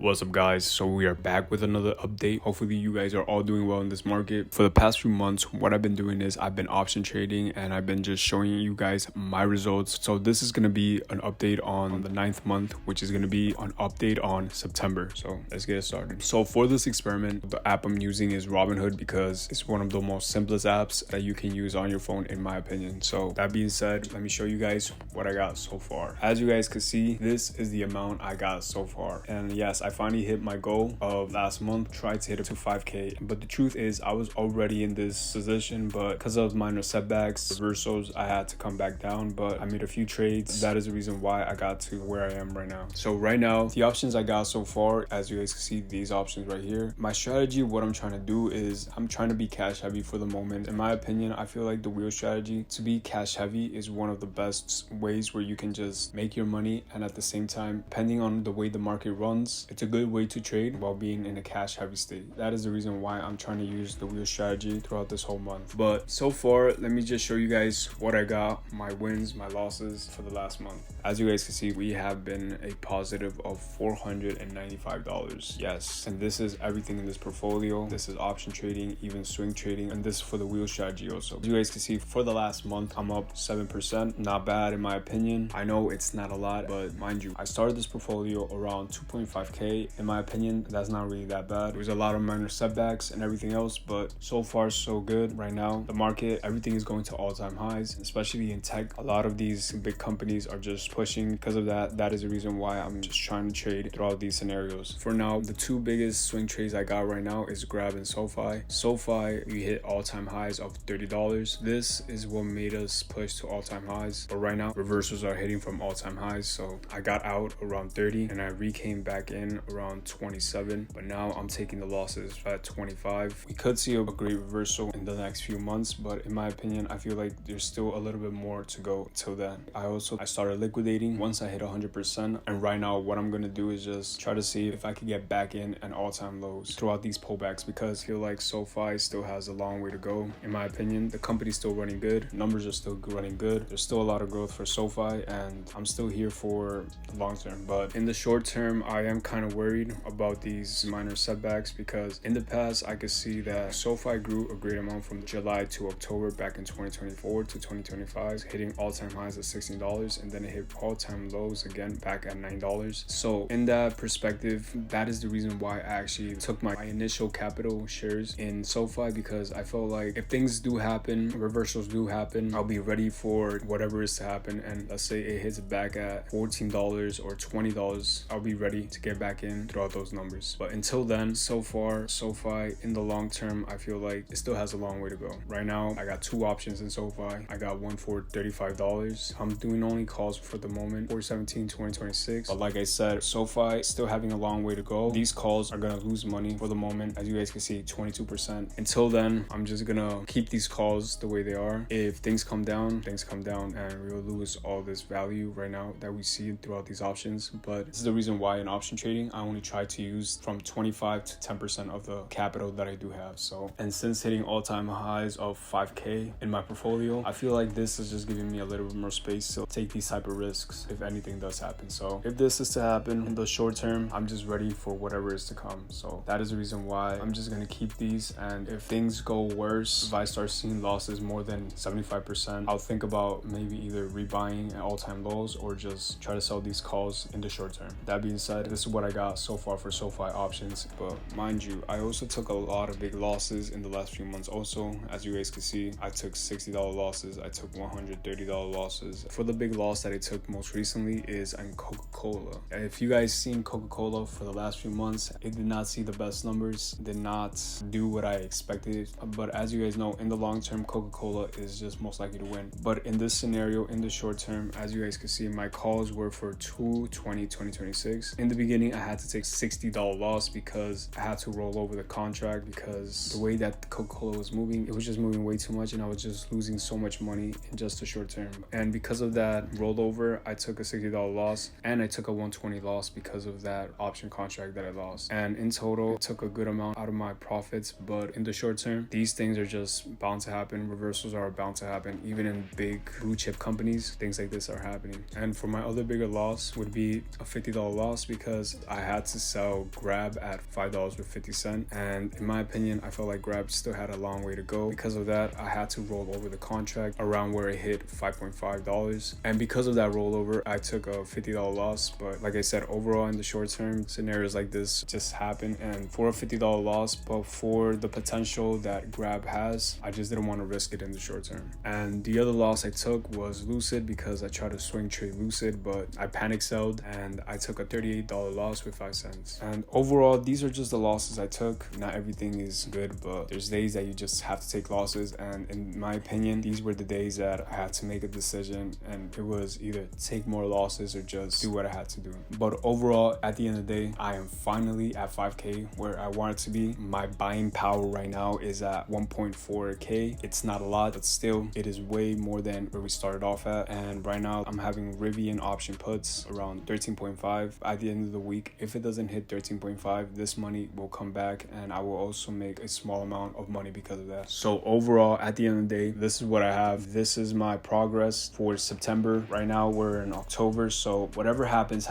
What's up, guys? So we are back with another update. Hopefully you guys are all doing well in this market. For the past few months, what I've been doing is I've been option trading and I've been just showing you guys my results. So this is going to be an update on the 9th month, which is going to be an update on September. So let's get started. So for this experiment, the app I'm using is Robinhood because it's one of the most simplest apps that you can use on your phone, in my opinion. So that being said, let me show you guys what I got so far. As you guys can see, this is the amount I got so far. And yes, I finally hit my goal of last month, tried to hit it to 5K. But the truth is I was already in this position, but because of minor setbacks, reversals, I had to come back down. But I made a few trades. That is the reason why I got to where I am right now. So right now, the options I got so far, as you guys can see, these options right here. My strategy, what I'm trying to do is I'm trying to be cash heavy for the moment. In my opinion, I feel like the wheel strategy to be cash heavy is one of the best ways where you can just make your money, and at the same time, depending on the way the market runs, it's a good way to trade while being in a cash heavy state. That is the reason why I'm trying to use the wheel strategy throughout this whole month. But so far, let me just show you guys what I got, my wins, my losses for the last month. As you guys can see, we have been a positive of $495. Yes, and this is everything in this portfolio. This is option trading, even swing trading, and this is for the wheel strategy also. As you guys can see, for the last month, I'm up 7%. Not bad in my opinion. I know it's not a lot, but mind you, I started this portfolio around 2.5K. In my opinion, that's not really that bad. There's a lot of minor setbacks and everything else, but so far so good. Right now, the market, everything is going to all-time highs, especially in tech. A lot of these big companies are just pushing. Because of that, that is the reason why I'm just trying to trade throughout these scenarios. For now, the two biggest swing trades I got right now is Grab and SoFi. SoFi, we hit all-time highs of $30. This is what made us push to all-time highs. But right now, reversals are hitting from all-time highs. So I got out around 30 and I came back in around 27. But now I'm taking the losses at 25. We could see a great reversal in the next few months, but in my opinion, I feel like there's still a little bit more to go till then. I started liquidating once I hit 100%, and right now what I'm gonna do is just try to see if I can get back in at all-time lows throughout these pullbacks, because I feel like SoFi still has a long way to go. In my opinion, the company's still running good, numbers are still running good, there's still a lot of growth for SoFi, and I'm still here for the long term. But in the short term, I am kind of worried about these minor setbacks, because in the past I could see that SoFi grew a great amount from July to October back in 2024 to 2025, hitting all-time highs at $16, and then it hit all-time lows again back at $9. So in that perspective, that is the reason why I actually took my initial capital shares in SoFi, because I felt like if things do happen, reversals do happen, I'll be ready for whatever is to happen. And let's say it hits back at $14 or $20, I'll be ready to get back in throughout those numbers. But until then, so far, SoFi in the long term, I feel like it still has a long way to go. Right now, I got two options in SoFi. I got one for $35. I'm doing only calls for the moment, 4/17, 2026. But like I said, SoFi still having a long way to go. These calls are gonna lose money for the moment. As you guys can see, 22%. Until then, I'm just gonna keep these calls the way they are. If things come down, and we'll lose all this value right now that we see throughout these options. But this is the reason why in option trading, I only try to use from 25 to 10% of the capital that I do have. So, and since hitting all-time highs of 5K in my portfolio, I feel like this is just giving me a little bit more space to take these type of risks if anything does happen. So if this is to happen in the short term, I'm just ready for whatever is to come. So that is the reason why I'm just gonna keep these, and if things go worse, if I start seeing losses more than 75%, I'll think about maybe either rebuying at all-time lows or just try to sell these calls in the short term. That being said, this is what I got so far for SoFi options. But mind you, I also took a lot of big losses in the last few months also. As you guys can see, I took $60 losses, I took $130 losses. For the big loss that I took most recently is on Coca-Cola. If you guys seen Coca-Cola for the last few months, it did not see the best numbers, did not do what I expected. But as you guys know, in the long term, Coca-Cola is just most likely to win. But in this scenario, in the short term, as you guys can see, my calls were for 2/20/2026. In the beginning, I had to take $60 loss because I had to roll over the contract, because the way that Coca-Cola was moving, it was just moving way too much, and I was just losing so much money in just a short term. And because of that rollover, I took a $60 loss, and I took a $120 loss because of that option contract that I lost. And in total, it took a good amount out of my profits. But in the short term, these things are just bound to happen. Reversals are bound to happen. Even in big blue chip companies, things like this are happening. And for my other bigger loss would be a $50 loss, because I had to sell Grab at $5.50. And in my opinion, I felt like Grab still had a long way to go. Because of that, I had to roll over the contract around where it hit $5.5. And because of that rollover, I took a $50 loss. But like I said, overall in the short term, scenarios like this just happen. And for a $50 loss, but for the potential that Grab has, I just didn't want to risk it in the short term. And the other loss I took was Lucid, because I tried to swing trade Lucid, but I panic sold and I took a $38 loss with 5 cents. And overall, these are just the losses I took. Not everything is good, but there's days that you just have to take losses. And in my opinion, these were the days that I had to make a decision, and it was either take more losses or just do what I had to do. But overall, at the end of the day, I am finally at 5K where I want it to be. My buying power right now is at 1.4K. It's not a lot, but still it is way more than where we started off at. And right now I'm having Rivian option puts around 13.5. At the end of the week, if it doesn't hit 13.5, this money will come back, and I will also make a small amount of money because of that. So overall, at the end of the day, this is what I have. This is my progress for September. Right now we're in October, so whatever happens.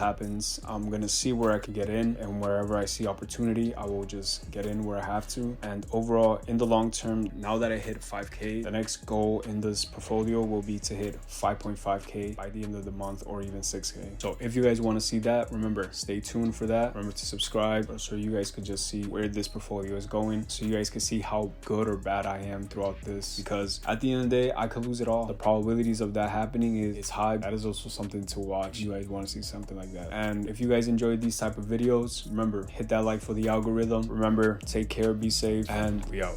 I'm gonna see where I can get in, and wherever I see opportunity, I will just get in where I have to. And overall, in the long term, now that I hit 5K, the next goal in this portfolio will be to hit 5.5K by the end of the month, or even 6K. So if you guys want to see that, remember, stay tuned for that. Remember to subscribe so you guys could just see where this portfolio is going, so you guys can see how good or bad I am throughout this, because at the end of the day, I could lose it all. The probabilities of that happening is high. That is also something to watch. You guys want to see something like that. And if you guys enjoyed these type of videos, remember, hit that like for the algorithm. Remember, take care, be safe, and we out.